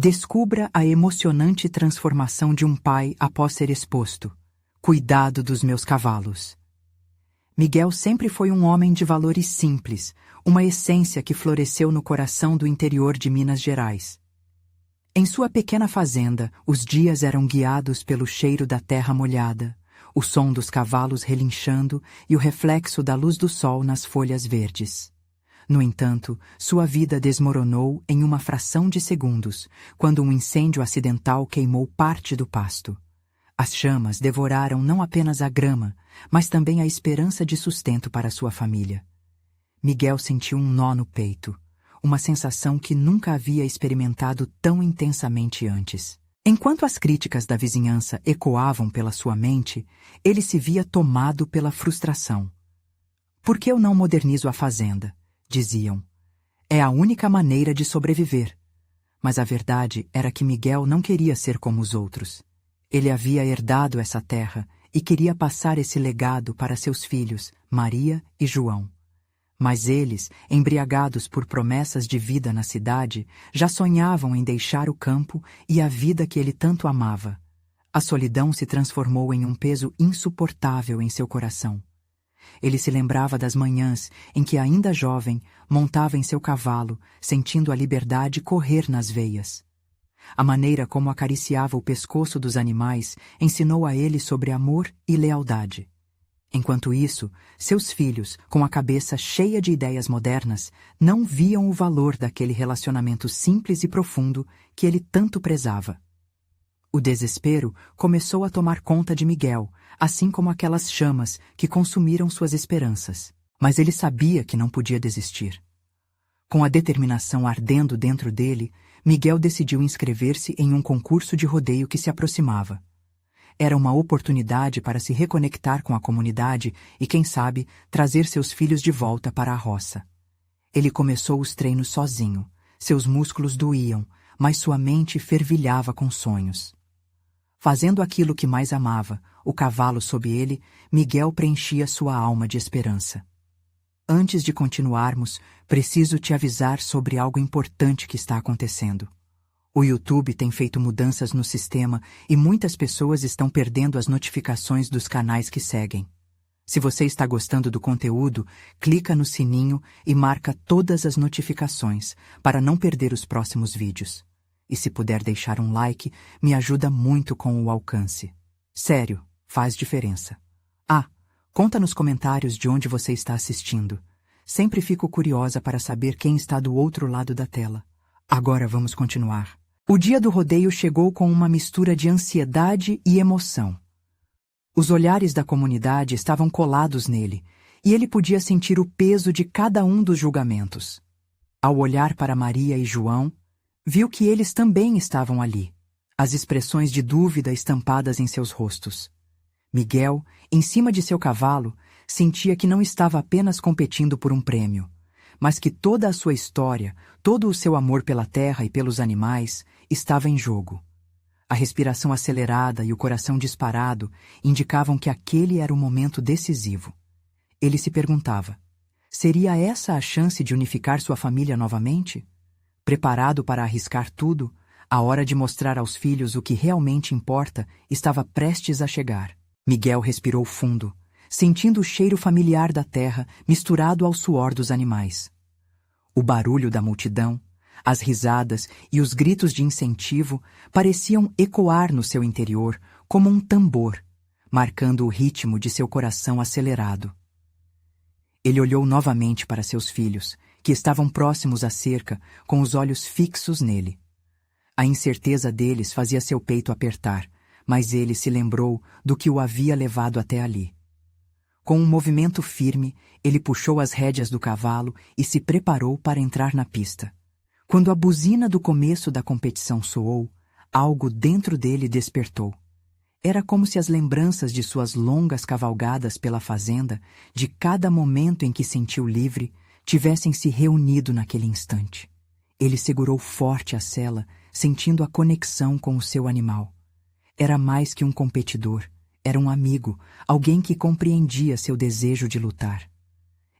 Descubra a emocionante transformação de um pai após ser exposto. Cuidado dos meus cavalos. Miguel sempre foi um homem de valores simples, uma essência que floresceu no coração do interior de Minas Gerais. Em sua pequena fazenda, os dias eram guiados pelo cheiro da terra molhada, o som dos cavalos relinchando e o reflexo da luz do sol nas folhas verdes. No entanto, sua vida desmoronou em uma fração de segundos, quando um incêndio acidental queimou parte do pasto. As chamas devoraram não apenas a grama, mas também a esperança de sustento para sua família. Miguel sentiu um nó no peito, uma sensação que nunca havia experimentado tão intensamente antes. Enquanto as críticas da vizinhança ecoavam pela sua mente, ele se via tomado pela frustração. "Por que eu não modernizo a fazenda?" diziam. "É a única maneira de sobreviver." Mas a verdade era que Miguel não queria ser como os outros. Ele havia herdado essa terra e queria passar esse legado para seus filhos, Maria e João. Mas eles, embriagados por promessas de vida na cidade, já sonhavam em deixar o campo e a vida que ele tanto amava. A solidão se transformou em um peso insuportável em seu coração. Ele se lembrava das manhãs em que, ainda jovem, montava em seu cavalo, sentindo a liberdade correr nas veias. A maneira como acariciava o pescoço dos animais ensinou a ele sobre amor e lealdade. Enquanto isso, seus filhos, com a cabeça cheia de ideias modernas, não viam o valor daquele relacionamento simples e profundo que ele tanto prezava. O desespero começou a tomar conta de Miguel, assim como aquelas chamas que consumiram suas esperanças. Mas ele sabia que não podia desistir. Com a determinação ardendo dentro dele, Miguel decidiu inscrever-se em um concurso de rodeio que se aproximava. Era uma oportunidade para se reconectar com a comunidade e, quem sabe, trazer seus filhos de volta para a roça. Ele começou os treinos sozinho. Seus músculos doíam, mas sua mente fervilhava com sonhos. Fazendo aquilo que mais amava, o cavalo sob ele, Miguel preenchia sua alma de esperança. "Antes de continuarmos, preciso te avisar sobre algo importante que está acontecendo. O YouTube tem feito mudanças no sistema e muitas pessoas estão perdendo as notificações dos canais que seguem. Se você está gostando do conteúdo, clica no sininho e marca todas as notificações para não perder os próximos vídeos. E se puder deixar um like, me ajuda muito com o alcance. Sério, faz diferença. Conta nos comentários de onde você está assistindo. Sempre fico curiosa para saber quem está do outro lado da tela. Agora vamos continuar. O dia do rodeio chegou com uma mistura de ansiedade e emoção. Os olhares da comunidade estavam colados nele, e ele podia sentir o peso de cada um dos julgamentos. Ao olhar para Maria e João, viu que eles também estavam ali, as expressões de dúvida estampadas em seus rostos. Miguel, em cima de seu cavalo, sentia que não estava apenas competindo por um prêmio, mas que toda a sua história, todo o seu amor pela terra e pelos animais, estava em jogo. A respiração acelerada e o coração disparado indicavam que aquele era o momento decisivo. Ele se perguntava: seria essa a chance de unificar sua família novamente? Preparado para arriscar tudo, a hora de mostrar aos filhos o que realmente importa estava prestes a chegar. Miguel respirou fundo, sentindo o cheiro familiar da terra misturado ao suor dos animais. O barulho da multidão, as risadas e os gritos de incentivo pareciam ecoar no seu interior como um tambor, marcando o ritmo de seu coração acelerado. Ele olhou novamente para seus filhos, que estavam próximos à cerca, com os olhos fixos nele. A incerteza deles fazia seu peito apertar, mas ele se lembrou do que o havia levado até ali. Com um movimento firme, ele puxou as rédeas do cavalo e se preparou para entrar na pista. Quando a buzina do começo da competição soou, algo dentro dele despertou. Era como se as lembranças de suas longas cavalgadas pela fazenda, de cada momento em que sentiu livre, tivessem se reunido naquele instante. Ele segurou forte a sela, sentindo a conexão com o seu animal. Era mais que um competidor, era um amigo, alguém que compreendia seu desejo de lutar.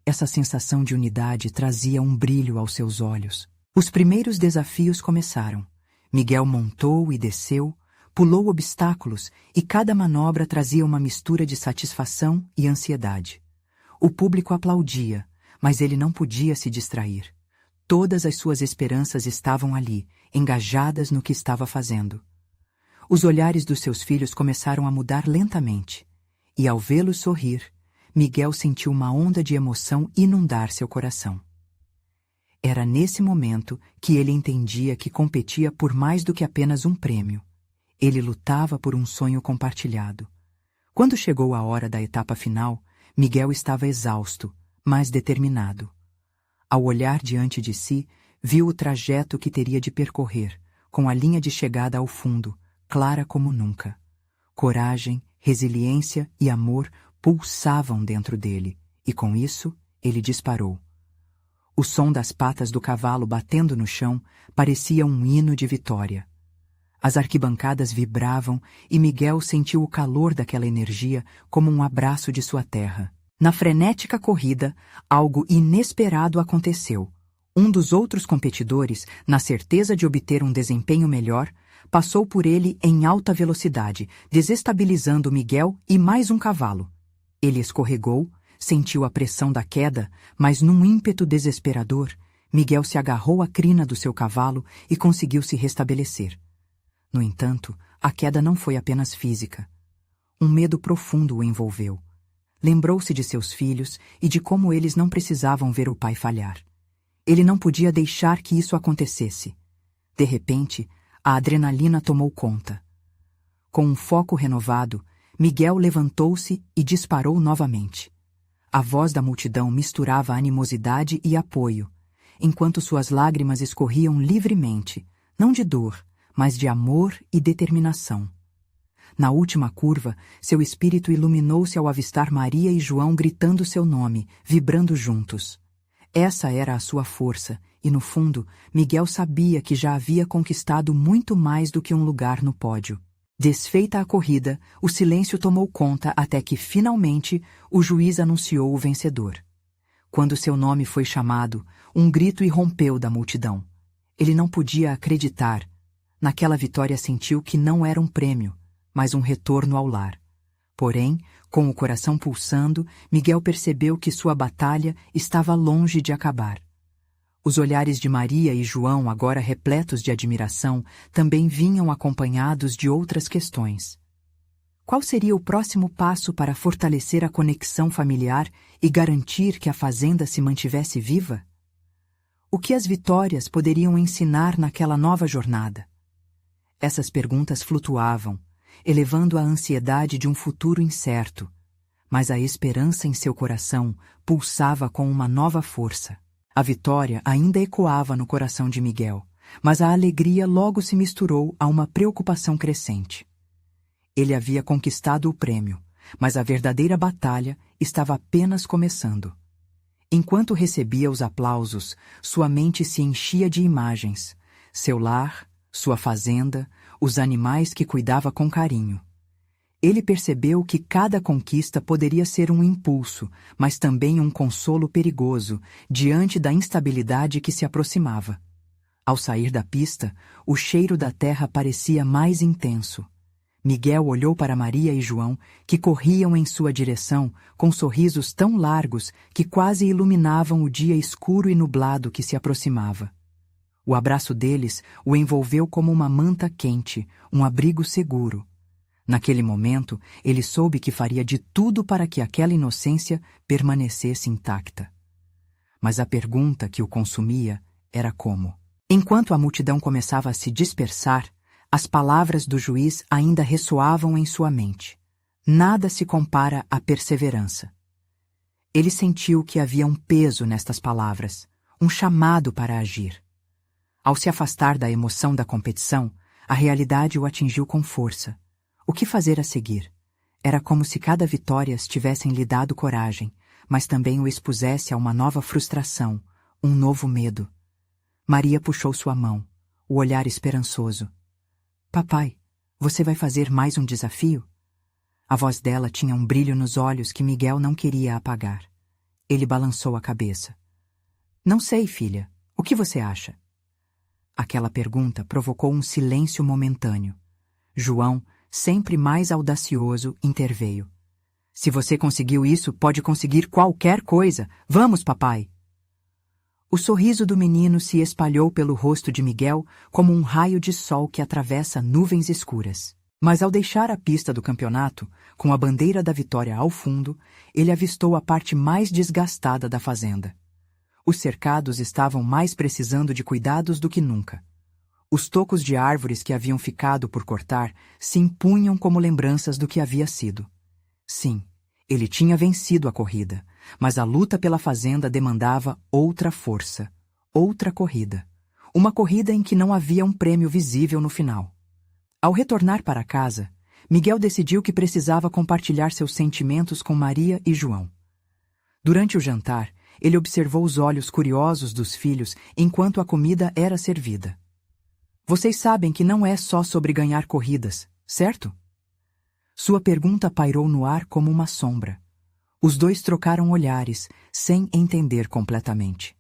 Essa sensação de unidade trazia um brilho aos seus olhos. Os primeiros desafios começaram. Miguel montou e desceu, pulou obstáculos e cada manobra trazia uma mistura de satisfação e ansiedade. O público aplaudia, mas ele não podia se distrair. Todas as suas esperanças estavam ali, engajadas no que estava fazendo. Os olhares dos seus filhos começaram a mudar lentamente, e ao vê-los sorrir, Miguel sentiu uma onda de emoção inundar seu coração. Era nesse momento que ele entendia que competia por mais do que apenas um prêmio. Ele lutava por um sonho compartilhado. Quando chegou a hora da etapa final, Miguel estava exausto, mas determinado. Ao olhar diante de si, viu o trajeto que teria de percorrer, com a linha de chegada ao fundo, clara como nunca. Coragem, resiliência e amor pulsavam dentro dele, e com isso, ele disparou. O som das patas do cavalo batendo no chão parecia um hino de vitória. As arquibancadas vibravam e Miguel sentiu o calor daquela energia como um abraço de sua terra. Na frenética corrida, algo inesperado aconteceu. Um dos outros competidores, na certeza de obter um desempenho melhor, passou por ele em alta velocidade, desestabilizando Miguel e mais um cavalo. Ele escorregou, sentiu a pressão da queda, mas num ímpeto desesperador, Miguel se agarrou à crina do seu cavalo e conseguiu se restabelecer. No entanto, a queda não foi apenas física. Um medo profundo o envolveu. Lembrou-se de seus filhos e de como eles não precisavam ver o pai falhar. Ele não podia deixar que isso acontecesse. De repente, a adrenalina tomou conta. Com um foco renovado, Miguel levantou-se e disparou novamente. A voz da multidão misturava animosidade e apoio, enquanto suas lágrimas escorriam livremente, não de dor, mas de amor e determinação. Na última curva, seu espírito iluminou-se ao avistar Maria e João gritando seu nome, vibrando juntos. Essa era a sua força, e no fundo, Miguel sabia que já havia conquistado muito mais do que um lugar no pódio. Desfeita a corrida, o silêncio tomou conta até que, finalmente, o juiz anunciou o vencedor. Quando seu nome foi chamado, um grito irrompeu da multidão. Ele não podia acreditar. Naquela vitória sentiu que não era um prêmio, mas um retorno ao lar. Porém, com o coração pulsando, Miguel percebeu que sua batalha estava longe de acabar. Os olhares de Maria e João, agora repletos de admiração, também vinham acompanhados de outras questões. Qual seria o próximo passo para fortalecer a conexão familiar e garantir que a fazenda se mantivesse viva? O que as vitórias poderiam ensinar naquela nova jornada? Essas perguntas flutuavam, elevando a ansiedade de um futuro incerto, mas a esperança em seu coração pulsava com uma nova força. A vitória ainda ecoava no coração de Miguel, mas a alegria logo se misturou a uma preocupação crescente. Ele havia conquistado o prêmio, mas a verdadeira batalha estava apenas começando. Enquanto recebia os aplausos, sua mente se enchia de imagens, seu lar, sua fazenda, os animais que cuidava com carinho. Ele percebeu que cada conquista poderia ser um impulso, mas também um consolo perigoso diante da instabilidade que se aproximava. Ao sair da pista, o cheiro da terra parecia mais intenso. Miguel olhou para Maria e João, que corriam em sua direção com sorrisos tão largos que quase iluminavam o dia escuro e nublado que se aproximava. O abraço deles o envolveu como uma manta quente, um abrigo seguro. Naquele momento, ele soube que faria de tudo para que aquela inocência permanecesse intacta. Mas a pergunta que o consumia era como. Enquanto a multidão começava a se dispersar, as palavras do juiz ainda ressoavam em sua mente. Nada se compara à perseverança. Ele sentiu que havia um peso nestas palavras, um chamado para agir. Ao se afastar da emoção da competição, a realidade o atingiu com força. O que fazer a seguir? Era como se cada vitória tivessem lhe dado coragem, mas também o expusesse a uma nova frustração, um novo medo. Maria puxou sua mão, o olhar esperançoso. Papai, você vai fazer mais um desafio? A voz dela tinha um brilho nos olhos que Miguel não queria apagar. Ele balançou a cabeça. Não sei, filha. O que você acha? Aquela pergunta provocou um silêncio momentâneo. João, sempre mais audacioso, interveio. Se você conseguiu isso, pode conseguir qualquer coisa. Vamos, papai! O sorriso do menino se espalhou pelo rosto de Miguel como um raio de sol que atravessa nuvens escuras. Mas ao deixar a pista do campeonato, com a bandeira da vitória ao fundo, ele avistou a parte mais desgastada da fazenda. Os cercados estavam mais precisando de cuidados do que nunca. Os tocos de árvores que haviam ficado por cortar se impunham como lembranças do que havia sido. Sim, ele tinha vencido a corrida, mas a luta pela fazenda demandava outra força, outra corrida. Uma corrida em que não havia um prêmio visível no final. Ao retornar para casa, Miguel decidiu que precisava compartilhar seus sentimentos com Maria e João. Durante o jantar, ele observou os olhos curiosos dos filhos enquanto a comida era servida. Vocês sabem que não é só sobre ganhar corridas, certo? Sua pergunta pairou no ar como uma sombra. Os dois trocaram olhares, sem entender completamente.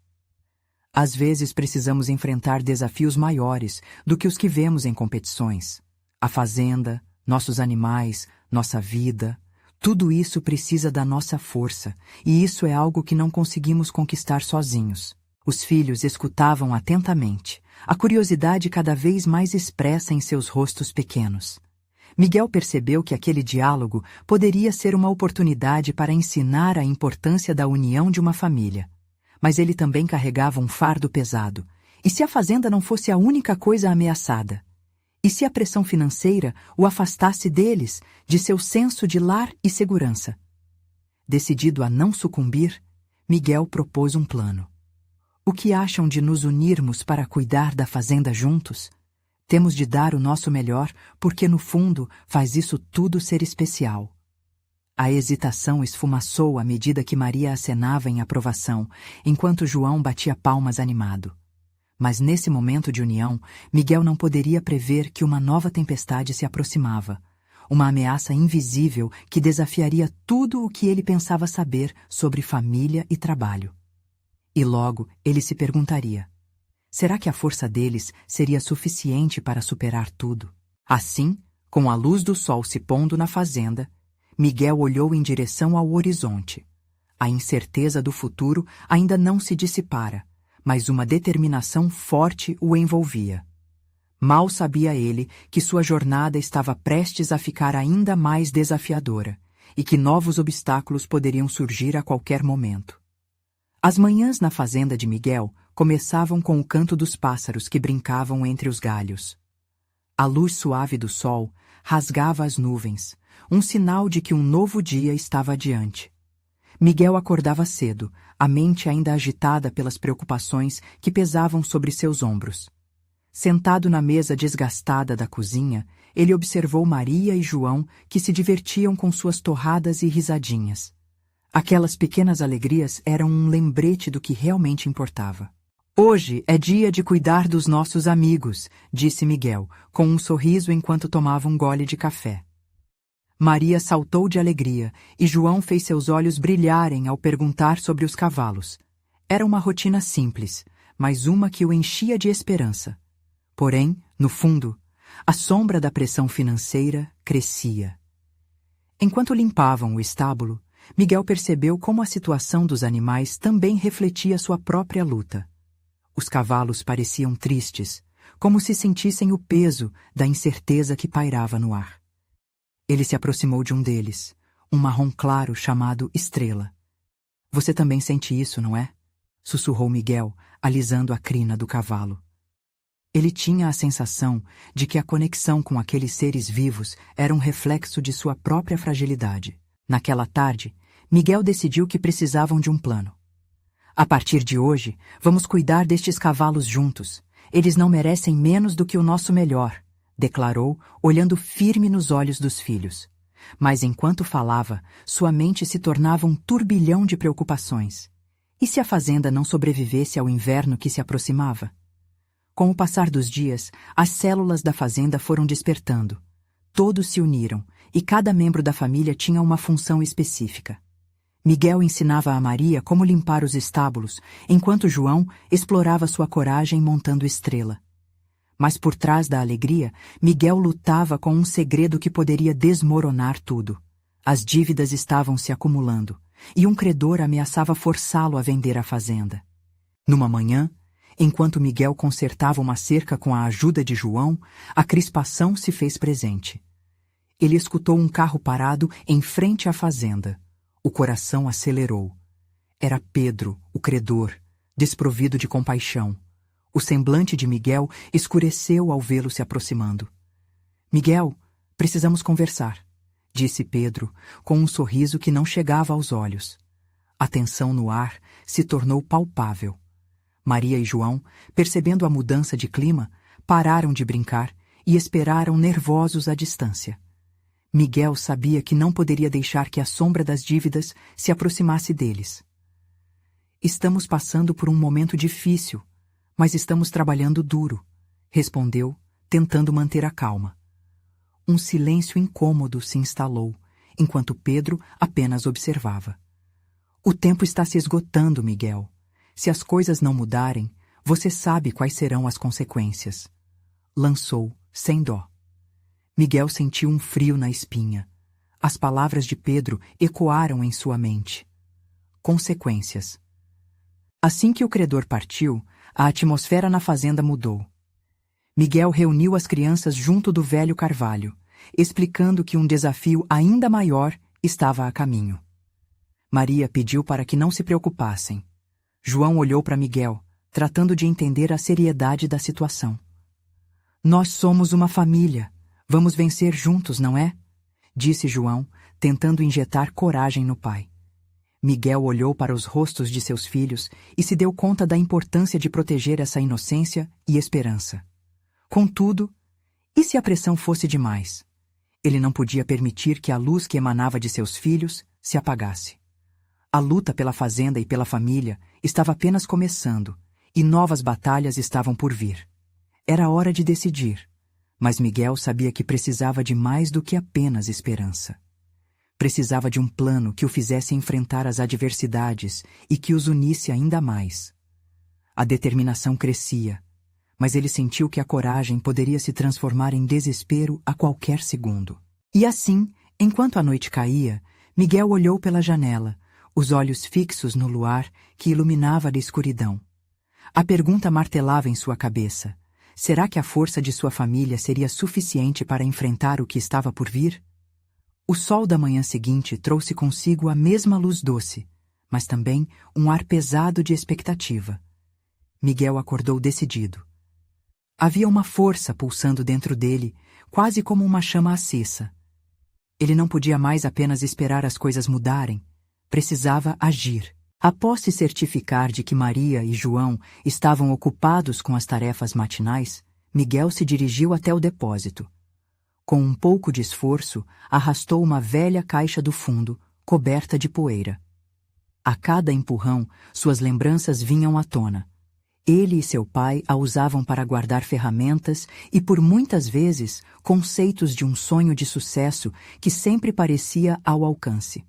Às vezes precisamos enfrentar desafios maiores do que os que vemos em competições. A fazenda, nossos animais, nossa vida, tudo isso precisa da nossa força, e isso é algo que não conseguimos conquistar sozinhos. Os filhos escutavam atentamente, a curiosidade cada vez mais expressa em seus rostos pequenos. Miguel percebeu que aquele diálogo poderia ser uma oportunidade para ensinar a importância da união de uma família. Mas ele também carregava um fardo pesado. E se a fazenda não fosse a única coisa ameaçada? E se a pressão financeira o afastasse deles, de seu senso de lar e segurança? Decidido a não sucumbir, Miguel propôs um plano. O que acham de nos unirmos para cuidar da fazenda juntos? Temos de dar o nosso melhor, porque no fundo faz isso tudo ser especial. A hesitação esfumaçou à medida que Maria acenava em aprovação, enquanto João batia palmas animado. Mas nesse momento de união, Miguel não poderia prever que uma nova tempestade se aproximava, uma ameaça invisível que desafiaria tudo o que ele pensava saber sobre família e trabalho. E logo ele se perguntaria: será que a força deles seria suficiente para superar tudo? Assim, com a luz do sol se pondo na fazenda, Miguel olhou em direção ao horizonte. A incerteza do futuro ainda não se dissipara, mas uma determinação forte o envolvia. Mal sabia ele que sua jornada estava prestes a ficar ainda mais desafiadora e que novos obstáculos poderiam surgir a qualquer momento. As manhãs na fazenda de Miguel começavam com o canto dos pássaros que brincavam entre os galhos. A luz suave do sol rasgava as nuvens, um sinal de que um novo dia estava adiante. Miguel acordava cedo, a mente ainda agitada pelas preocupações que pesavam sobre seus ombros. Sentado na mesa desgastada da cozinha, ele observou Maria e João que se divertiam com suas torradas e risadinhas. Aquelas pequenas alegrias eram um lembrete do que realmente importava. Hoje é dia de cuidar dos nossos amigos, disse Miguel, com um sorriso enquanto tomava um gole de café. Maria saltou de alegria e João fez seus olhos brilharem ao perguntar sobre os cavalos. Era uma rotina simples, mas uma que o enchia de esperança. Porém, no fundo, a sombra da pressão financeira crescia. Enquanto limpavam o estábulo, Miguel percebeu como a situação dos animais também refletia sua própria luta. Os cavalos pareciam tristes, como se sentissem o peso da incerteza que pairava no ar. Ele se aproximou de um deles, um marrom claro chamado Estrela. — Você também sente isso, não é? Sussurrou Miguel, alisando a crina do cavalo. Ele tinha a sensação de que a conexão com aqueles seres vivos era um reflexo de sua própria fragilidade. Naquela tarde, Miguel decidiu que precisavam de um plano. A partir de hoje, vamos cuidar destes cavalos juntos. Eles não merecem menos do que o nosso melhor, declarou, olhando firme nos olhos dos filhos. Mas enquanto falava, sua mente se tornava um turbilhão de preocupações. E se a fazenda não sobrevivesse ao inverno que se aproximava? Com o passar dos dias, as células da fazenda foram despertando. Todos se uniram, e cada membro da família tinha uma função específica. Miguel ensinava a Maria como limpar os estábulos, enquanto João explorava sua coragem montando Estrela. Mas por trás da alegria, Miguel lutava com um segredo que poderia desmoronar tudo. As dívidas estavam se acumulando, e um credor ameaçava forçá-lo a vender a fazenda. Numa manhã, enquanto Miguel consertava uma cerca com a ajuda de João, a crispação se fez presente. Ele escutou um carro parado em frente à fazenda. O coração acelerou. Era Pedro, o credor, desprovido de compaixão. O semblante de Miguel escureceu ao vê-lo se aproximando. Miguel, precisamos conversar, disse Pedro, com um sorriso que não chegava aos olhos. A tensão no ar se tornou palpável. Maria e João, percebendo a mudança de clima, pararam de brincar e esperaram nervosos à distância. Miguel sabia que não poderia deixar que a sombra das dívidas se aproximasse deles. Estamos passando por um momento difícil, mas estamos trabalhando duro, respondeu, tentando manter a calma. Um silêncio incômodo se instalou, enquanto Pedro apenas observava. O tempo está se esgotando, Miguel. Se as coisas não mudarem, você sabe quais serão as consequências. Lançou, sem dó. Miguel sentiu um frio na espinha. As palavras de Pedro ecoaram em sua mente. Consequências. Assim que o credor partiu, a atmosfera na fazenda mudou. Miguel reuniu as crianças junto do velho carvalho, explicando que um desafio ainda maior estava a caminho. Maria pediu para que não se preocupassem. João olhou para Miguel, tratando de entender a seriedade da situação. Nós somos uma família. Vamos vencer juntos, não é? Disse João, tentando injetar coragem no pai. Miguel olhou para os rostos de seus filhos e se deu conta da importância de proteger essa inocência e esperança. Contudo, e se a pressão fosse demais? Ele não podia permitir que a luz que emanava de seus filhos se apagasse. A luta pela fazenda e pela família estava apenas começando, e novas batalhas estavam por vir. Era hora de decidir, mas Miguel sabia que precisava de mais do que apenas esperança. Precisava de um plano que o fizesse enfrentar as adversidades e que os unisse ainda mais. A determinação crescia, mas ele sentiu que a coragem poderia se transformar em desespero a qualquer segundo. E assim, enquanto a noite caía, Miguel olhou pela janela, os olhos fixos no luar que iluminava a escuridão. A pergunta martelava em sua cabeça: será que a força de sua família seria suficiente para enfrentar o que estava por vir? O sol da manhã seguinte trouxe consigo a mesma luz doce, mas também um ar pesado de expectativa. Miguel acordou decidido. Havia uma força pulsando dentro dele, quase como uma chama acesa. Ele não podia mais apenas esperar as coisas mudarem, precisava agir. Após se certificar de que Maria e João estavam ocupados com as tarefas matinais, Miguel se dirigiu até o depósito. Com um pouco de esforço, arrastou uma velha caixa do fundo, coberta de poeira. A cada empurrão, suas lembranças vinham à tona. Ele e seu pai a usavam para guardar ferramentas e, por muitas vezes, conceitos de um sonho de sucesso que sempre parecia ao alcance.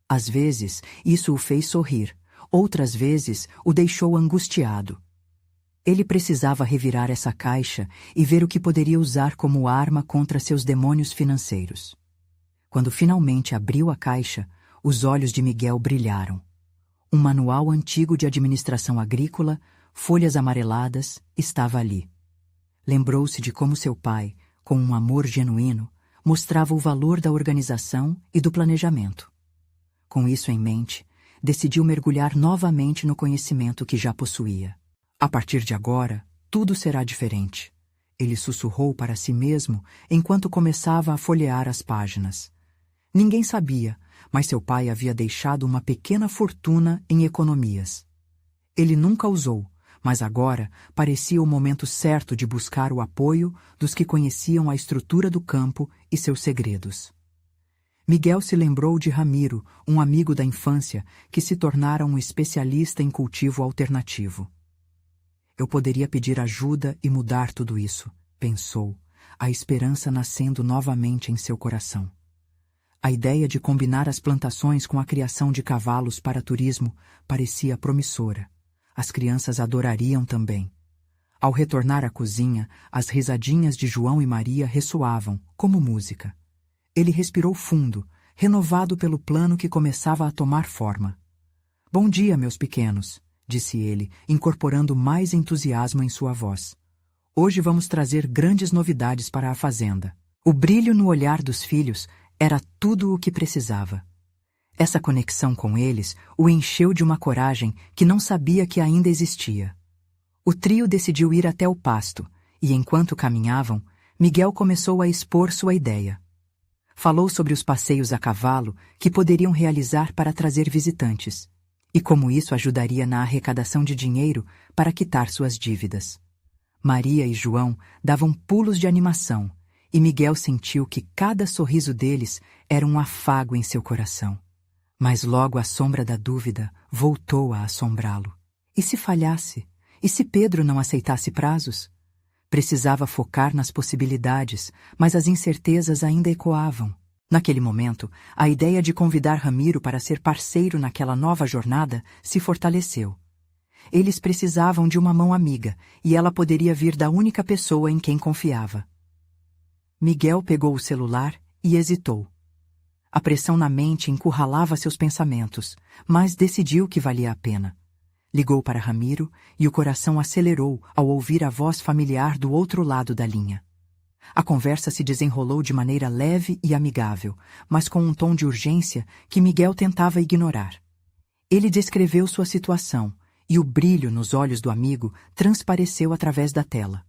Às vezes, isso o fez sorrir, outras vezes o deixou angustiado. Ele precisava revirar essa caixa e ver o que poderia usar como arma contra seus demônios financeiros. Quando finalmente abriu a caixa, os olhos de Miguel brilharam. Um manual antigo de administração agrícola, folhas amareladas, estava ali. Lembrou-se de como seu pai, com um amor genuíno, mostrava o valor da organização e do planejamento. Com isso em mente, decidiu mergulhar novamente no conhecimento que já possuía. A partir de agora, tudo será diferente. Ele sussurrou para si mesmo enquanto começava a folhear as páginas. Ninguém sabia, mas seu pai havia deixado uma pequena fortuna em economias. Ele nunca usou, mas agora parecia o momento certo de buscar o apoio dos que conheciam a estrutura do campo e seus segredos. Miguel se lembrou de Ramiro, um amigo da infância que se tornara um especialista em cultivo alternativo. Eu poderia pedir ajuda e mudar tudo isso, pensou, a esperança nascendo novamente em seu coração. A ideia de combinar as plantações com a criação de cavalos para turismo parecia promissora. As crianças adorariam também. Ao retornar à cozinha, as risadinhas de João e Maria ressoavam, como música. Ele respirou fundo, renovado pelo plano que começava a tomar forma. "Bom dia, meus pequenos", disse ele, incorporando mais entusiasmo em sua voz. "Hoje vamos trazer grandes novidades para a fazenda." O brilho no olhar dos filhos era tudo o que precisava. Essa conexão com eles o encheu de uma coragem que não sabia que ainda existia. O trio decidiu ir até o pasto, e enquanto caminhavam, Miguel começou a expor sua ideia. Falou sobre os passeios a cavalo que poderiam realizar para trazer visitantes, e como isso ajudaria na arrecadação de dinheiro para quitar suas dívidas. Maria e João davam pulos de animação, e Miguel sentiu que cada sorriso deles era um afago em seu coração. Mas logo a sombra da dúvida voltou a assombrá-lo. E se falhasse? E se Pedro não aceitasse prazos? Precisava focar nas possibilidades, mas as incertezas ainda ecoavam. Naquele momento, a ideia de convidar Ramiro para ser parceiro naquela nova jornada se fortaleceu. Eles precisavam de uma mão amiga, e ela poderia vir da única pessoa em quem confiava. Miguel pegou o celular e hesitou. A pressão na mente encurralava seus pensamentos, mas decidiu que valia a pena. Ligou para Ramiro e o coração acelerou ao ouvir a voz familiar do outro lado da linha. A conversa se desenrolou de maneira leve e amigável, mas com um tom de urgência que Miguel tentava ignorar. Ele descreveu sua situação, e o brilho nos olhos do amigo transpareceu através da tela.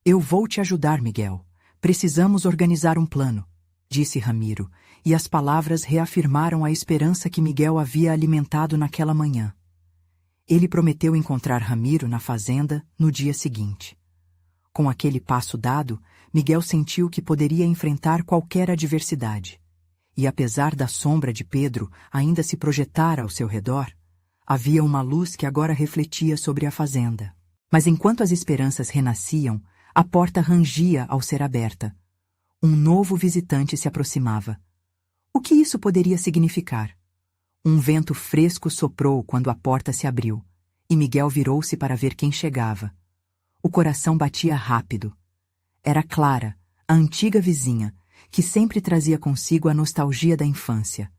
"Eu vou te ajudar, Miguel. Precisamos organizar um plano", disse Ramiro, e as palavras reafirmaram a esperança que Miguel havia alimentado naquela manhã. Ele prometeu encontrar Ramiro na fazenda no dia seguinte. Com aquele passo dado, Miguel sentiu que poderia enfrentar qualquer adversidade. E apesar da sombra de Pedro ainda se projetar ao seu redor, havia uma luz que agora refletia sobre a fazenda. Mas enquanto as esperanças renasciam, a porta rangia ao ser aberta. Um novo visitante se aproximava. O que isso poderia significar? Um vento fresco soprou quando a porta se abriu, e Miguel virou-se para ver quem chegava. O coração batia rápido. Era Clara, a antiga vizinha, que sempre trazia consigo a nostalgia da infância.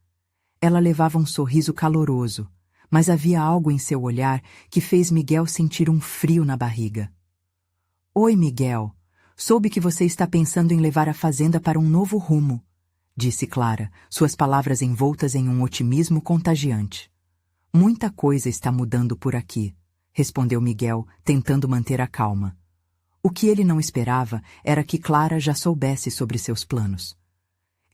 Ela levava um sorriso caloroso, mas havia algo em seu olhar que fez Miguel sentir um frio na barriga. "Oi, Miguel. Soube que você está pensando em levar a fazenda para um novo rumo", disse Clara, suas palavras envoltas em um otimismo contagiante. "Muita coisa está mudando por aqui", respondeu Miguel, tentando manter a calma. O que ele não esperava era que Clara já soubesse sobre seus planos.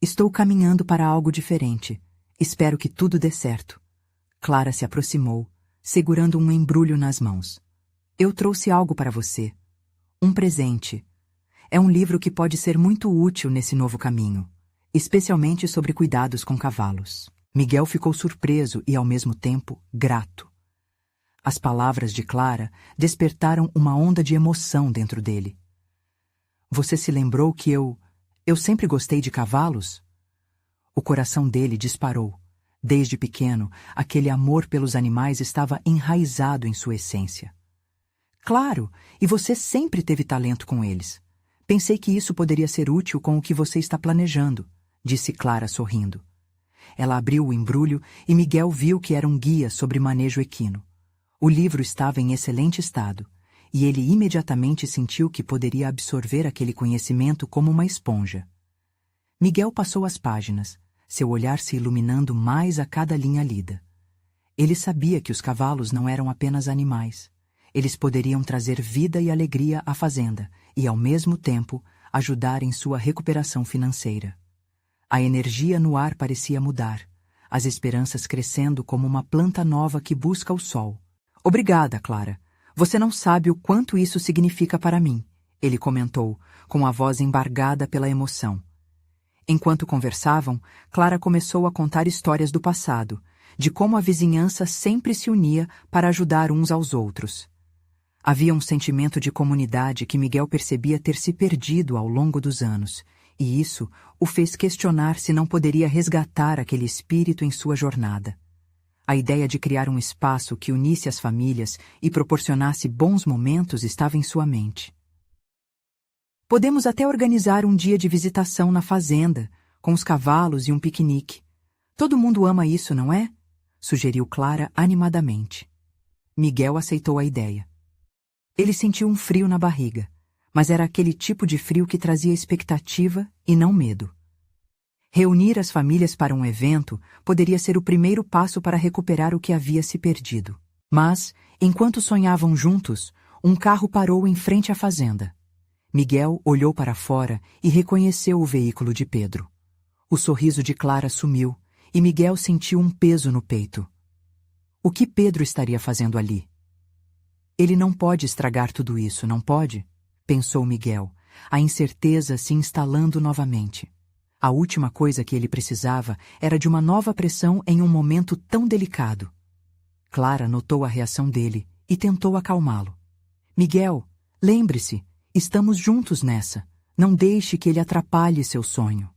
"Estou caminhando para algo diferente. Espero que tudo dê certo." Clara se aproximou, segurando um embrulho nas mãos. "Eu trouxe algo para você. Um presente. É um livro que pode ser muito útil nesse novo caminho, especialmente sobre cuidados com cavalos." Miguel ficou surpreso e, ao mesmo tempo, grato. As palavras de Clara despertaram uma onda de emoção dentro dele. "Você se lembrou que eu sempre gostei de cavalos?" O coração dele disparou. Desde pequeno, aquele amor pelos animais estava enraizado em sua essência. "Claro, e você sempre teve talento com eles. Pensei que isso poderia ser útil com o que você está planejando", disse Clara sorrindo. Ela abriu o embrulho e Miguel viu que era um guia sobre manejo equino. O livro estava em excelente estado, e ele imediatamente sentiu que poderia absorver aquele conhecimento como uma esponja. Miguel passou as páginas, seu olhar se iluminando mais a cada linha lida. Ele sabia que os cavalos não eram apenas animais. Eles poderiam trazer vida e alegria à fazenda e, ao mesmo tempo, ajudar em sua recuperação financeira. A energia no ar parecia mudar, as esperanças crescendo como uma planta nova que busca o sol. "Obrigada, Clara. Você não sabe o quanto isso significa para mim", ele comentou, com a voz embargada pela emoção. Enquanto conversavam, Clara começou a contar histórias do passado, de como a vizinhança sempre se unia para ajudar uns aos outros. Havia um sentimento de comunidade que Miguel percebia ter se perdido ao longo dos anos, e isso o fez questionar se não poderia resgatar aquele espírito em sua jornada. A ideia de criar um espaço que unisse as famílias e proporcionasse bons momentos estava em sua mente. Podemos até organizar um dia de visitação na fazenda, com os cavalos e um piquenique. Todo mundo ama isso, não é? Sugeriu Clara animadamente. Miguel aceitou a ideia. Ele sentiu um frio na barriga, mas era aquele tipo de frio que trazia expectativa e não medo. Reunir as famílias para um evento poderia ser o primeiro passo para recuperar o que havia se perdido. Mas, enquanto sonhavam juntos, um carro parou em frente à fazenda. Miguel olhou para fora e reconheceu o veículo de Pedro. O sorriso de Clara sumiu e Miguel sentiu um peso no peito. O que Pedro estaria fazendo ali? Ele não pode estragar tudo isso, não pode? Pensou Miguel, a incerteza se instalando novamente. A última coisa que ele precisava era de uma nova pressão em um momento tão delicado. Clara notou a reação dele e tentou acalmá-lo. Miguel, lembre-se, estamos juntos nessa. Não deixe que ele atrapalhe seu sonho.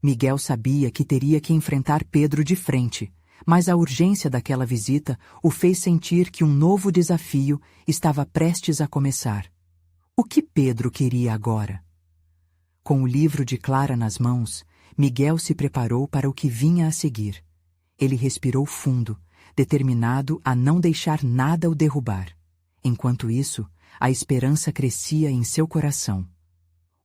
Miguel sabia que teria que enfrentar Pedro de frente, mas a urgência daquela visita o fez sentir que um novo desafio estava prestes a começar. O que Pedro queria agora? Com o livro de Clara nas mãos, Miguel se preparou para o que vinha a seguir. Ele respirou fundo, determinado a não deixar nada o derrubar. Enquanto isso, a esperança crescia em seu coração.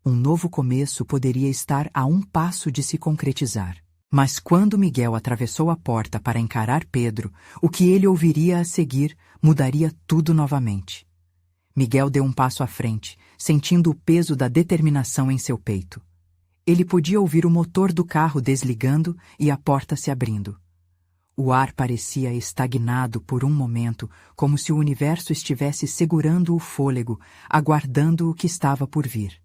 Um novo começo poderia estar a um passo de se concretizar. Mas quando Miguel atravessou a porta para encarar Pedro, o que ele ouviria a seguir mudaria tudo novamente. Miguel deu um passo à frente, sentindo o peso da determinação em seu peito. Ele podia ouvir o motor do carro desligando e a porta se abrindo. O ar parecia estagnado por um momento, como se o universo estivesse segurando o fôlego, aguardando o que estava por vir.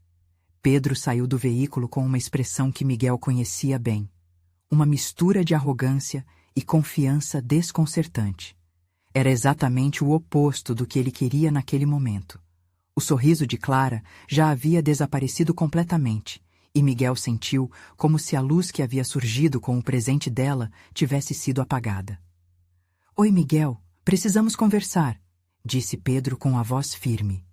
Pedro saiu do veículo com uma expressão que Miguel conhecia bem. Uma mistura de arrogância e confiança desconcertante. Era exatamente o oposto do que ele queria naquele momento. O sorriso de Clara já havia desaparecido completamente, e Miguel sentiu como se a luz que havia surgido com o presente dela tivesse sido apagada. "Oi, Miguel, precisamos conversar", disse Pedro com a voz firme.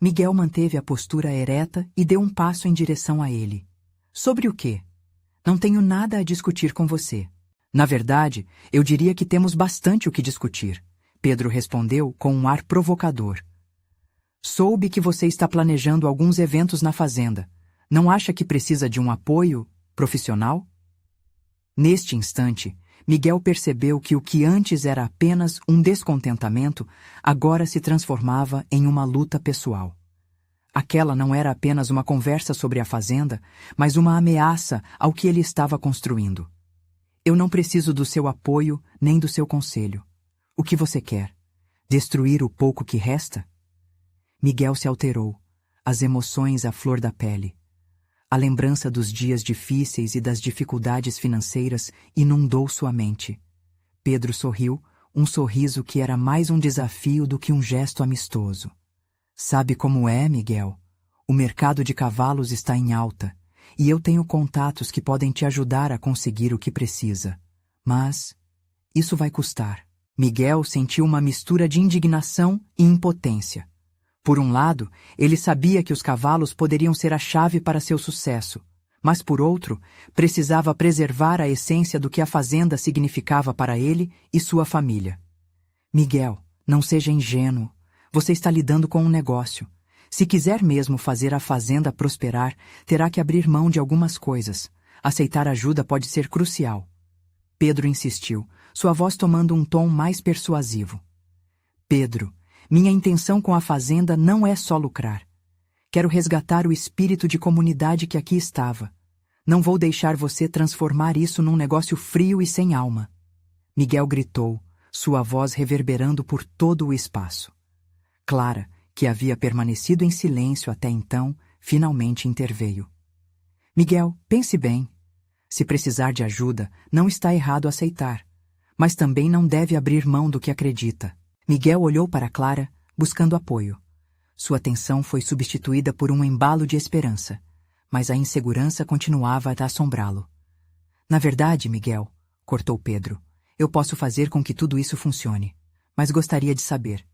Miguel manteve a postura ereta e deu um passo em direção a ele. "Sobre o quê?" "Não tenho nada a discutir com você. Na verdade, eu diria que temos bastante o que discutir", Pedro respondeu com um ar provocador. "Soube que você está planejando alguns eventos na fazenda. Não acha que precisa de um apoio profissional?" Neste instante, Miguel percebeu que o que antes era apenas um descontentamento, agora se transformava em uma luta pessoal. Aquela não era apenas uma conversa sobre a fazenda, mas uma ameaça ao que ele estava construindo. "Eu não preciso do seu apoio nem do seu conselho. O que você quer? Destruir o pouco que resta?" Miguel se alterou, as emoções à flor da pele. A lembrança dos dias difíceis e das dificuldades financeiras inundou sua mente. Pedro sorriu, um sorriso que era mais um desafio do que um gesto amistoso. "Sabe como é, Miguel? O mercado de cavalos está em alta, e eu tenho contatos que podem te ajudar a conseguir o que precisa. Mas isso vai custar." Miguel sentiu uma mistura de indignação e impotência. Por um lado, ele sabia que os cavalos poderiam ser a chave para seu sucesso, mas por outro, precisava preservar a essência do que a fazenda significava para ele e sua família. "Miguel, não seja ingênuo. Você está lidando com um negócio. Se quiser mesmo fazer a fazenda prosperar, terá que abrir mão de algumas coisas. Aceitar ajuda pode ser crucial." Pedro insistiu, sua voz tomando um tom mais persuasivo. "Pedro, minha intenção com a fazenda não é só lucrar. Quero resgatar o espírito de comunidade que aqui estava. Não vou deixar você transformar isso num negócio frio e sem alma." Miguel gritou, sua voz reverberando por todo o espaço. Clara, que havia permanecido em silêncio até então, finalmente interveio. "Miguel, pense bem. Se precisar de ajuda, não está errado aceitar, mas também não deve abrir mão do que acredita." Miguel olhou para Clara, buscando apoio. Sua atenção foi substituída por um embalo de esperança, mas a insegurança continuava a assombrá-lo. "Na verdade, Miguel", cortou Pedro, Eu posso fazer com que tudo isso funcione, mas gostaria de saber: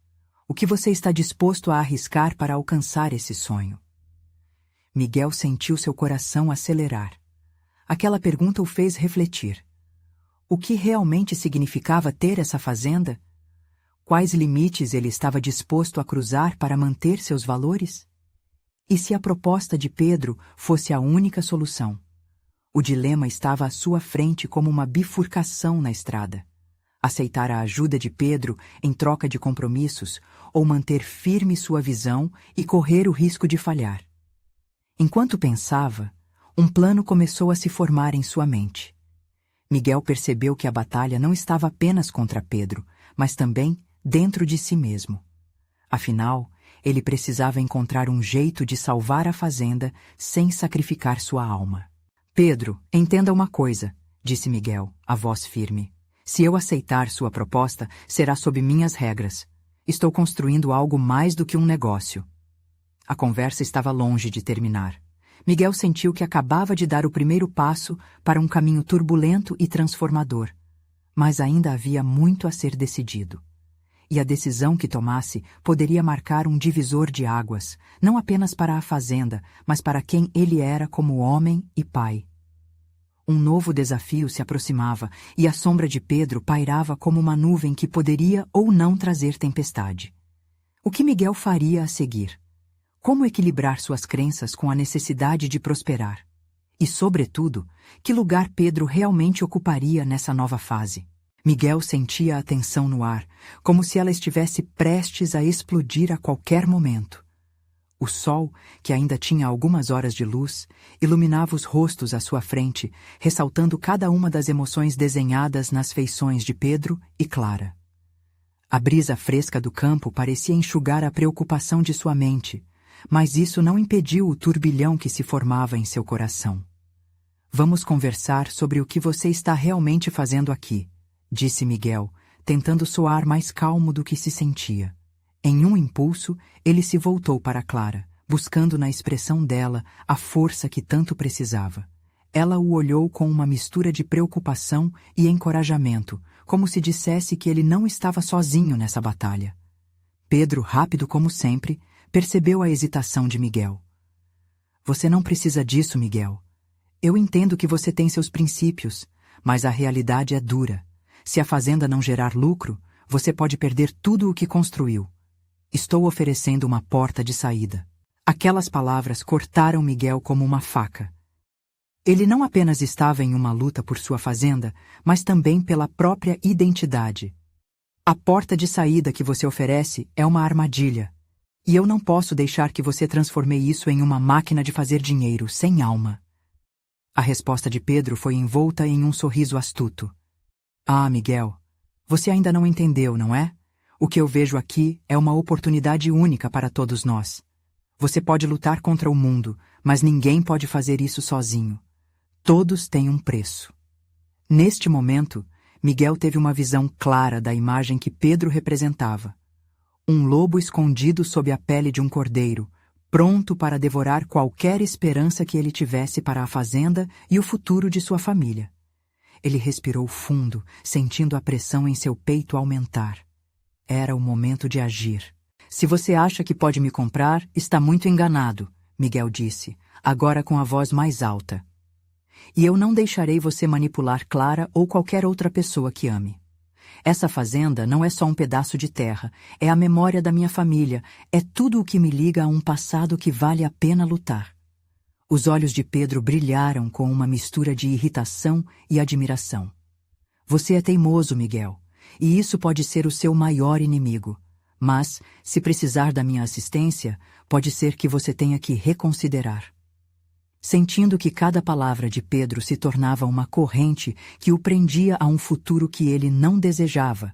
o que você está disposto a arriscar para alcançar esse sonho? Miguel sentiu seu coração acelerar. Aquela pergunta o fez refletir. O que realmente significava ter essa fazenda? Quais limites ele estava disposto a cruzar para manter seus valores? E se a proposta de Pedro fosse a única solução? O dilema estava à sua frente como uma bifurcação na estrada. Aceitar a ajuda de Pedro em troca de compromissos ou manter firme sua visão e correr o risco de falhar. Enquanto pensava, um plano começou a se formar em sua mente. Miguel percebeu que a batalha não estava apenas contra Pedro, mas também dentro de si mesmo. Afinal, ele precisava encontrar um jeito de salvar a fazenda sem sacrificar sua alma. Pedro, entenda uma coisa, disse Miguel, a voz firme. Se eu aceitar sua proposta, será sob minhas regras. Estou construindo algo mais do que um negócio. A conversa estava longe de terminar. Miguel sentiu que acabava de dar o primeiro passo para um caminho turbulento e transformador. Mas ainda havia muito a ser decidido. E a decisão que tomasse poderia marcar um divisor de águas, não apenas para a fazenda, mas para quem ele era como homem e pai. Um novo desafio se aproximava, e a sombra de Pedro pairava como uma nuvem que poderia ou não trazer tempestade. O que Miguel faria a seguir? Como equilibrar suas crenças com a necessidade de prosperar? E, sobretudo, que lugar Pedro realmente ocuparia nessa nova fase? Miguel sentia a tensão no ar, como se ela estivesse prestes a explodir a qualquer momento. O sol, que ainda tinha algumas horas de luz, iluminava os rostos à sua frente, ressaltando cada uma das emoções desenhadas nas feições de Pedro e Clara. A brisa fresca do campo parecia enxugar a preocupação de sua mente, mas isso não impediu o turbilhão que se formava em seu coração. Vamos conversar sobre o que você está realmente fazendo aqui, disse Miguel, tentando soar mais calmo do que se sentia. Em um impulso, ele se voltou para Clara, buscando na expressão dela a força que tanto precisava. Ela o olhou com uma mistura de preocupação e encorajamento, como se dissesse que ele não estava sozinho nessa batalha. Pedro, rápido como sempre, percebeu a hesitação de Miguel. Você não precisa disso, Miguel. Eu entendo que você tem seus princípios, mas a realidade é dura. Se a fazenda não gerar lucro, você pode perder tudo o que construiu. Estou oferecendo uma porta de saída. Aquelas palavras cortaram Miguel como uma faca. Ele não apenas estava em uma luta por sua fazenda, mas também pela própria identidade. A porta de saída que você oferece é uma armadilha. E eu não posso deixar que você transforme isso em uma máquina de fazer dinheiro sem alma. A resposta de Pedro foi envolta em um sorriso astuto. Ah, Miguel, você ainda não entendeu, não é? O que eu vejo aqui é uma oportunidade única para todos nós. Você pode lutar contra o mundo, mas ninguém pode fazer isso sozinho. Todos têm um preço. Neste momento, Miguel teve uma visão clara da imagem que Pedro representava. Um lobo escondido sob a pele de um cordeiro, pronto para devorar qualquer esperança que ele tivesse para a fazenda e o futuro de sua família. Ele respirou fundo, sentindo a pressão em seu peito aumentar. Era o momento de agir. Se você acha que pode me comprar, está muito enganado, Miguel disse, agora com a voz mais alta. E eu não deixarei você manipular Clara ou qualquer outra pessoa que ame. Essa fazenda não é só um pedaço de terra, é a memória da minha família, é tudo o que me liga a um passado que vale a pena lutar. Os olhos de Pedro brilharam com uma mistura de irritação e admiração. Você é teimoso, Miguel, e isso pode ser o seu maior inimigo. Mas, se precisar da minha assistência, pode ser que você tenha que reconsiderar. Sentindo que cada palavra de Pedro se tornava uma corrente que o prendia a um futuro que ele não desejava,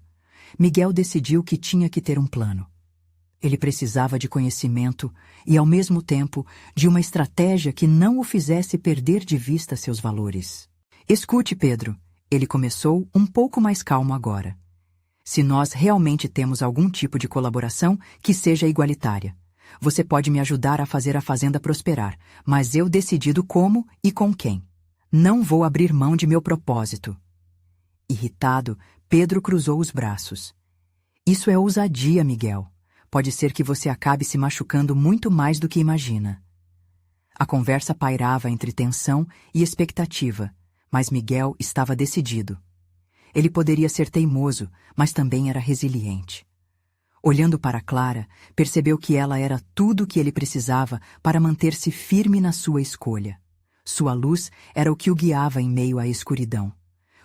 Miguel decidiu que tinha que ter um plano. Ele precisava de conhecimento e, ao mesmo tempo, de uma estratégia que não o fizesse perder de vista seus valores. Escute, Pedro, ele começou um pouco mais calmo agora. Se nós realmente temos algum tipo de colaboração, que seja igualitária. Você pode me ajudar a fazer a fazenda prosperar, mas eu decido como e com quem. Não vou abrir mão de meu propósito. Irritado, Pedro cruzou os braços. Isso é ousadia, Miguel. Pode ser que você acabe se machucando muito mais do que imagina. A conversa pairava entre tensão e expectativa, mas Miguel estava decidido. Ele poderia ser teimoso, mas também era resiliente. Olhando para Clara, percebeu que ela era tudo o que ele precisava para manter-se firme na sua escolha. Sua luz era o que o guiava em meio à escuridão.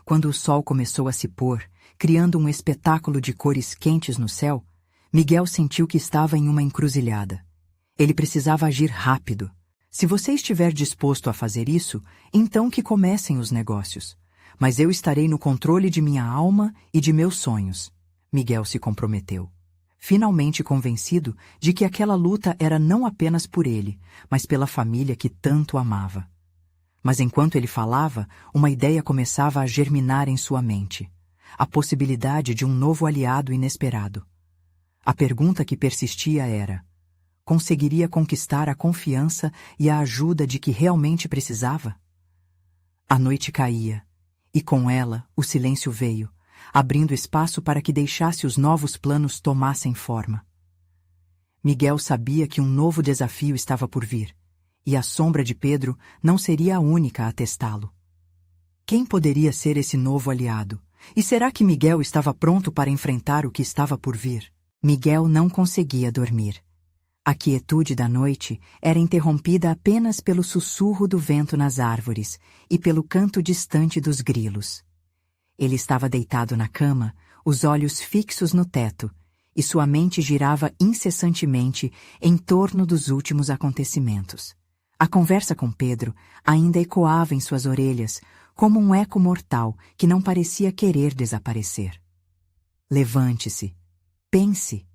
Quando o sol começou a se pôr, criando um espetáculo de cores quentes no céu, Miguel sentiu que estava em uma encruzilhada. Ele precisava agir rápido. Se você estiver disposto a fazer isso, então que comecem os negócios. Mas eu estarei no controle de minha alma e de meus sonhos. Miguel se comprometeu. Finalmente convencido de que aquela luta era não apenas por ele, mas pela família que tanto amava. Mas enquanto ele falava, uma ideia começava a germinar em sua mente. A possibilidade de um novo aliado inesperado. A pergunta que persistia era: conseguiria conquistar a confiança e a ajuda de que realmente precisava? A noite caía, e com ela o silêncio veio, abrindo espaço para que deixasse os novos planos tomassem forma. Miguel sabia que um novo desafio estava por vir, e a sombra de Pedro não seria a única a testá-lo. Quem poderia ser esse novo aliado? E será que Miguel estava pronto para enfrentar o que estava por vir? Miguel não conseguia dormir. A quietude da noite era interrompida apenas pelo sussurro do vento nas árvores e pelo canto distante dos grilos. Ele estava deitado na cama, os olhos fixos no teto, e sua mente girava incessantemente em torno dos últimos acontecimentos. A conversa com Pedro ainda ecoava em suas orelhas, como um eco mortal que não parecia querer desaparecer. Levante-se. Pense.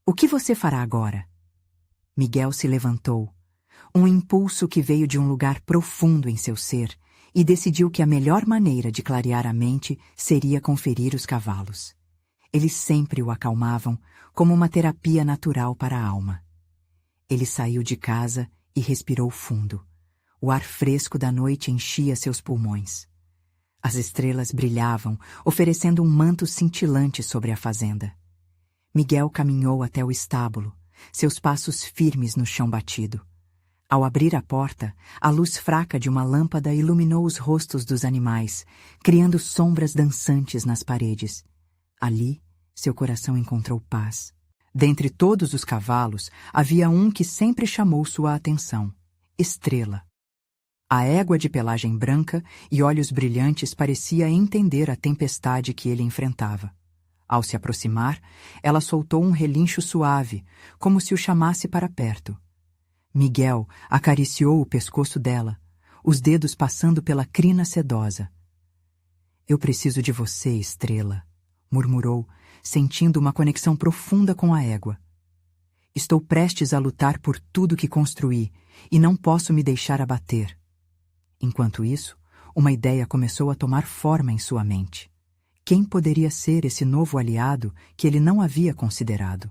O que você fará agora? Miguel se levantou, um impulso que veio de um lugar profundo em seu ser, e decidiu que a melhor maneira de clarear a mente seria conferir os cavalos. Eles sempre o acalmavam, como uma terapia natural para a alma. Ele saiu de casa e respirou fundo. O ar fresco da noite enchia seus pulmões. As estrelas brilhavam, oferecendo um manto cintilante sobre a fazenda. Miguel caminhou até o estábulo, seus passos firmes no chão batido. Ao abrir a porta, a luz fraca de uma lâmpada iluminou os rostos dos animais, criando sombras dançantes nas paredes. Ali, seu coração encontrou paz. Dentre todos os cavalos, havia um que sempre chamou sua atenção: Estrela. A égua de pelagem branca e olhos brilhantes parecia entender a tempestade que ele enfrentava. Ao se aproximar, ela soltou um relincho suave, como se o chamasse para perto. Miguel acariciou o pescoço dela, os dedos passando pela crina sedosa. "Eu preciso de você, Estrela", murmurou, sentindo uma conexão profunda com a égua. "Estou prestes a lutar por tudo que construí e não posso me deixar abater." Enquanto isso, uma ideia começou a tomar forma em sua mente. Quem poderia ser esse novo aliado que ele não havia considerado?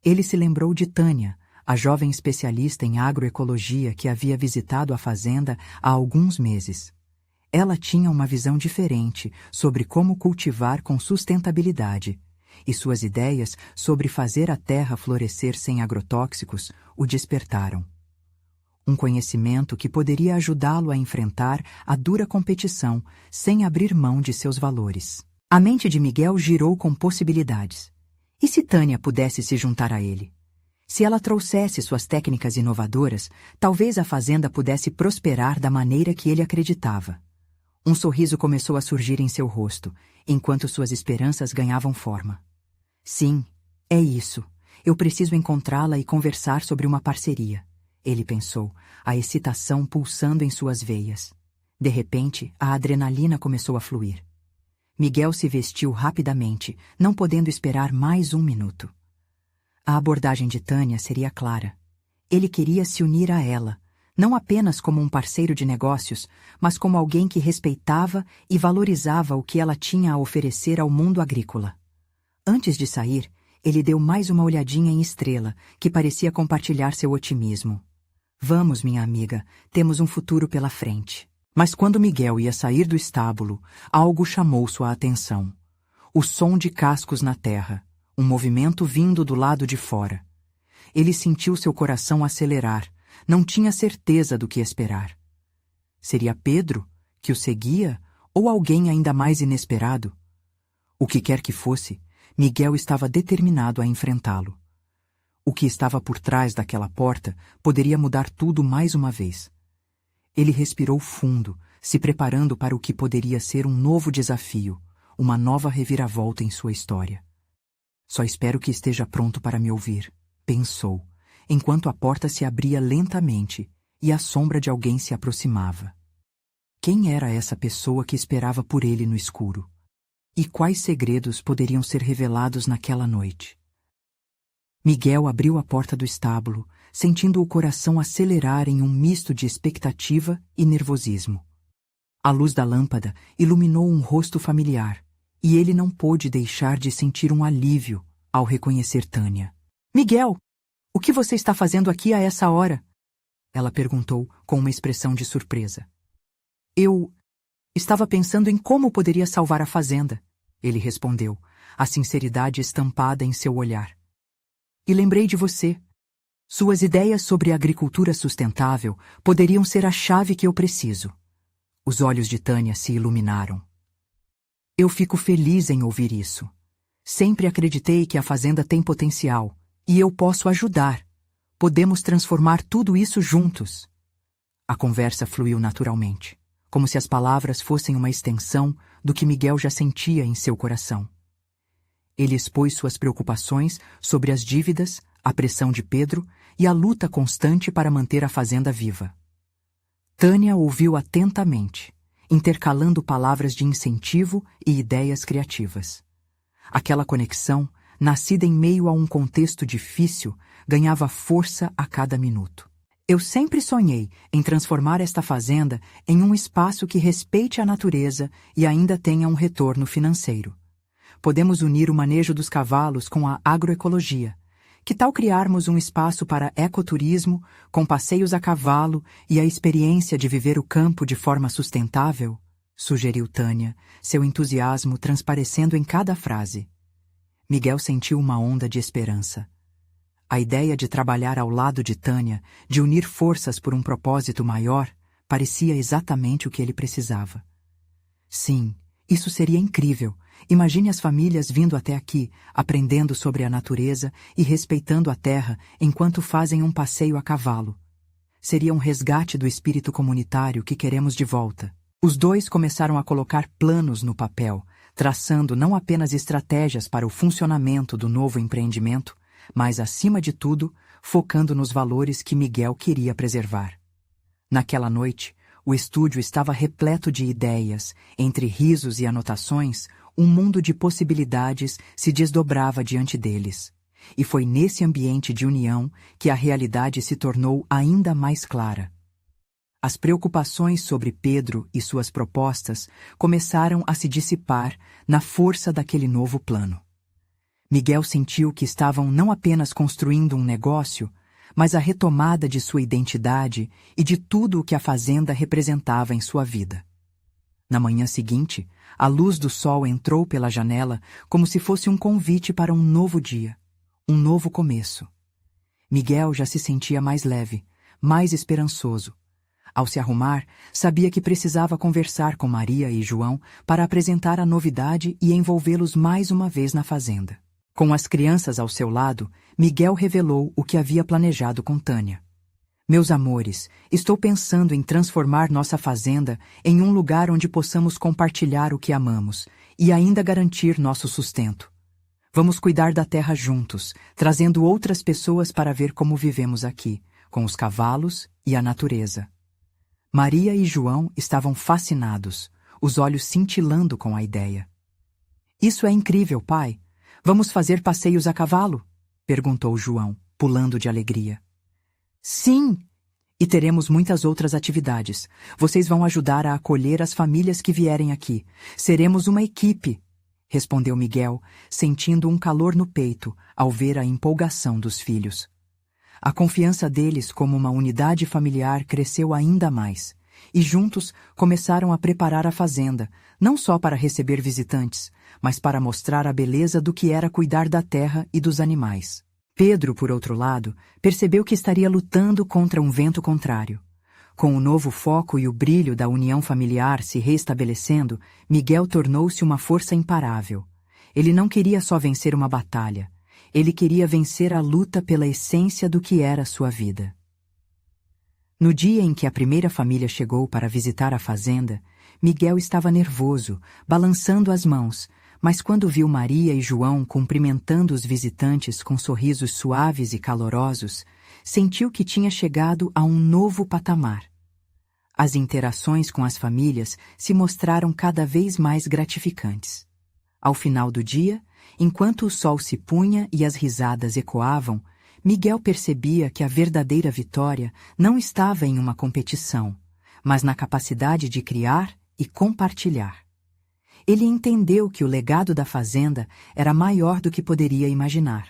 Ele se lembrou de Tânia, a jovem especialista em agroecologia que havia visitado a fazenda há alguns meses. Ela tinha uma visão diferente sobre como cultivar com sustentabilidade, e suas ideias sobre fazer a terra florescer sem agrotóxicos o despertaram. Um conhecimento que poderia ajudá-lo a enfrentar a dura competição sem abrir mão de seus valores. A mente de Miguel girou com possibilidades. E se Tânia pudesse se juntar a ele? Se ela trouxesse suas técnicas inovadoras, talvez a fazenda pudesse prosperar da maneira que ele acreditava. Um sorriso começou a surgir em seu rosto, enquanto suas esperanças ganhavam forma. "Sim, é isso. Eu preciso encontrá-la e conversar sobre uma parceria", ele pensou, a excitação pulsando em suas veias. De repente, a adrenalina começou a fluir. Miguel se vestiu rapidamente, não podendo esperar mais um minuto. A abordagem de Tânia seria clara. Ele queria se unir a ela, não apenas como um parceiro de negócios, mas como alguém que respeitava e valorizava o que ela tinha a oferecer ao mundo agrícola. Antes de sair, ele deu mais uma olhadinha em Estrela, que parecia compartilhar seu otimismo. "Vamos, minha amiga, temos um futuro pela frente." Mas quando Miguel ia sair do estábulo, algo chamou sua atenção. o som de cascos na terra, um movimento vindo do lado de fora. Ele sentiu seu coração acelerar, não tinha certeza do que esperar. Seria Pedro, que o seguia, ou alguém ainda mais inesperado? O que quer que fosse, Miguel estava determinado a enfrentá-lo. O que estava por trás daquela porta poderia mudar tudo mais uma vez. Ele respirou fundo, se preparando para o que poderia ser um novo desafio, uma nova reviravolta em sua história. Só espero que esteja pronto para me ouvir, pensou, enquanto a porta se abria lentamente e a sombra de alguém se aproximava. Quem era essa pessoa que esperava por ele no escuro? E quais segredos poderiam ser revelados naquela noite? Miguel abriu a porta do estábulo, sentindo o coração acelerar em um misto de expectativa e nervosismo. A luz da lâmpada iluminou um rosto familiar, e ele não pôde deixar de sentir um alívio ao reconhecer Tânia. "Miguel, o que você está fazendo aqui a essa hora?" Ela perguntou com uma expressão de surpresa. "Eu estava pensando em como poderia salvar a fazenda", ele respondeu, a sinceridade estampada em seu olhar. "E lembrei de você. Suas ideias sobre agricultura sustentável poderiam ser a chave que eu preciso." Os olhos de Tânia se iluminaram. "Eu fico feliz em ouvir isso. Sempre acreditei que a fazenda tem potencial, e eu posso ajudar. Podemos transformar tudo isso juntos." A conversa fluiu naturalmente, como se as palavras fossem uma extensão do que Miguel já sentia em seu coração. Ele expôs suas preocupações sobre as dívidas, a pressão de Pedro e a luta constante para manter a fazenda viva. Tânia ouviu atentamente, intercalando palavras de incentivo e ideias criativas. Aquela conexão, nascida em meio a um contexto difícil, ganhava força a cada minuto. "Eu sempre sonhei em transformar esta fazenda em um espaço que respeite a natureza e ainda tenha um retorno financeiro. Podemos unir o manejo dos cavalos com a agroecologia. Que tal criarmos um espaço para ecoturismo, com passeios a cavalo e a experiência de viver o campo de forma sustentável?" sugeriu Tânia, seu entusiasmo transparecendo em cada frase. Miguel sentiu uma onda de esperança. A ideia de trabalhar ao lado de Tânia, de unir forças por um propósito maior, parecia exatamente o que ele precisava. Sim, isso seria incrível. Imagine as famílias vindo até aqui, aprendendo sobre a natureza e respeitando a terra enquanto fazem um passeio a cavalo. Seria um resgate do espírito comunitário que queremos de volta. Os dois começaram a colocar planos no papel, traçando não apenas estratégias para o funcionamento do novo empreendimento, mas, acima de tudo, focando nos valores que Miguel queria preservar. Naquela noite, o estúdio estava repleto de ideias, entre risos e anotações. Um mundo de possibilidades se desdobrava diante deles. E foi nesse ambiente de união que a realidade se tornou ainda mais clara. As preocupações sobre Pedro e suas propostas começaram a se dissipar na força daquele novo plano. Miguel sentiu que estavam não apenas construindo um negócio, mas a retomada de sua identidade e de tudo o que a fazenda representava em sua vida. Na manhã seguinte, a luz do sol entrou pela janela como se fosse um convite para um novo dia, um novo começo. Miguel já se sentia mais leve, mais esperançoso. Ao se arrumar, sabia que precisava conversar com Maria e João para apresentar a novidade e envolvê-los mais uma vez na fazenda. Com as crianças ao seu lado, Miguel revelou o que havia planejado com Tânia. "Meus amores, estou pensando em transformar nossa fazenda em um lugar onde possamos compartilhar o que amamos e ainda garantir nosso sustento. Vamos cuidar da terra juntos, trazendo outras pessoas para ver como vivemos aqui, com os cavalos e a natureza." Maria e João estavam fascinados, os olhos cintilando com a ideia. "Isso é incrível, pai. Vamos fazer passeios a cavalo?" perguntou João, pulando de alegria. "Sim! E teremos muitas outras atividades. Vocês vão ajudar a acolher as famílias que vierem aqui. Seremos uma equipe", respondeu Miguel, sentindo um calor no peito ao ver a empolgação dos filhos. A confiança deles como uma unidade familiar cresceu ainda mais, e juntos começaram a preparar a fazenda, não só para receber visitantes, mas para mostrar a beleza do que era cuidar da terra e dos animais. Pedro, por outro lado, percebeu que estaria lutando contra um vento contrário. Com o novo foco e o brilho da união familiar se reestabelecendo, Miguel tornou-se uma força imparável. Ele não queria só vencer uma batalha. Ele queria vencer a luta pela essência do que era sua vida. No dia em que a primeira família chegou para visitar a fazenda, Miguel estava nervoso, balançando as mãos, mas quando viu Maria e João cumprimentando os visitantes com sorrisos suaves e calorosos, sentiu que tinha chegado a um novo patamar. As interações com as famílias se mostraram cada vez mais gratificantes. Ao final do dia, enquanto o sol se punha e as risadas ecoavam, Miguel percebia que a verdadeira vitória não estava em uma competição, mas na capacidade de criar e compartilhar. Ele entendeu que o legado da fazenda era maior do que poderia imaginar.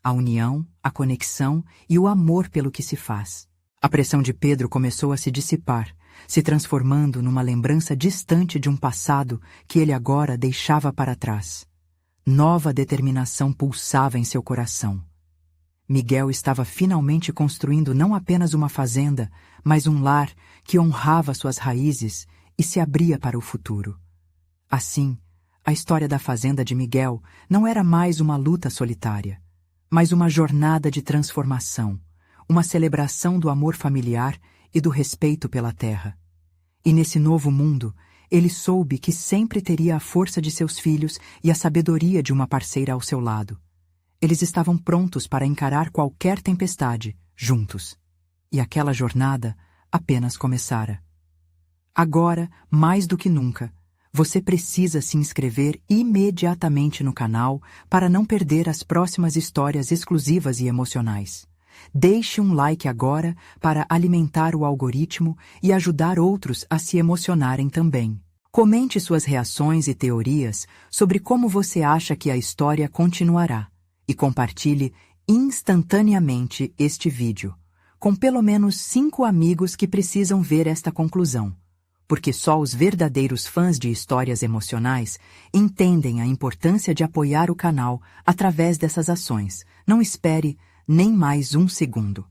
A união, a conexão e o amor pelo que se faz. A pressão de Pedro começou a se dissipar, se transformando numa lembrança distante de um passado que ele agora deixava para trás. Nova determinação pulsava em seu coração. Miguel estava finalmente construindo não apenas uma fazenda, mas um lar que honrava suas raízes e se abria para o futuro. Assim, a história da fazenda de Miguel não era mais uma luta solitária, mas uma jornada de transformação, uma celebração do amor familiar e do respeito pela terra. E nesse novo mundo, ele soube que sempre teria a força de seus filhos e a sabedoria de uma parceira ao seu lado. Eles estavam prontos para encarar qualquer tempestade, juntos. E aquela jornada apenas começara. Agora, mais do que nunca, você precisa se inscrever imediatamente no canal para não perder as próximas histórias exclusivas e emocionais. Deixe um like agora para alimentar o algoritmo e ajudar outros a se emocionarem também. Comente suas reações e teorias sobre como você acha que a história continuará e compartilhe instantaneamente este vídeo, com pelo menos 5 amigos que precisam ver esta conclusão, porque só os verdadeiros fãs de histórias emocionais entendem a importância de apoiar o canal através dessas ações. Não espere nem mais um segundo.